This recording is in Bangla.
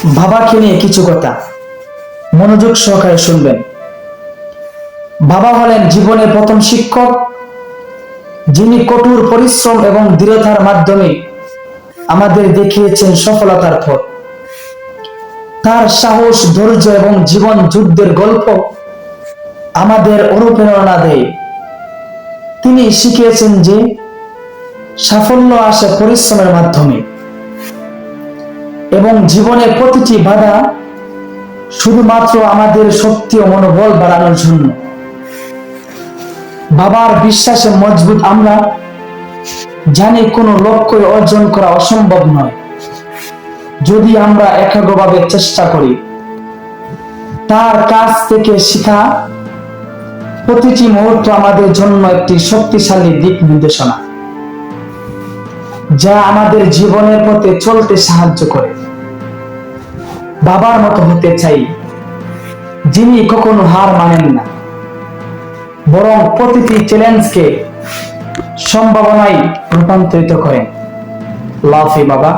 বাবাকে নিয়ে কিছু কথা মনোযোগ সহকারে শুনবেন। বাবা হলেন জীবনের প্রথম শিক্ষক, যিনি কঠোর পরিশ্রম এবং দৃঢ়তার মাধ্যমে আমাদের দেখিয়েছেন সফলতার পথ। তার সাহস, ধৈর্য এবং জীবন যুদ্ধের গল্প আমাদের অনুপ্রেরণা দেয়। তিনি শিখিয়েছেন যে সাফল্য আসে পরিশ্রমের মাধ্যমে এবং জীবনের প্রতিটি বাধা শুধুমাত্র আমাদের শক্তি ও মনোবল বাড়ানোর জন্য। বাবার বিশ্বাসে মজবুত আমরা জানি কোনো লক্ষ্য অর্জন করা অসম্ভব নয় যদি আমরা একাগ্রভাবে চেষ্টা করি। তার কাছ থেকে শেখা প্রতিটি মুহূর্ত আমাদের জন্য একটি শক্তিশালী দিক নির্দেশনা, যা আমাদের জীবনের পথে চলতে সাহায্য করে। বাবার মতো হতে চাই, যিনি কখনো হার মানেন না, বরং প্রতিটি চ্যালেঞ্জকে সম্ভাবনায় রূপান্তরিত করেন। লাভ ইউ বাবা।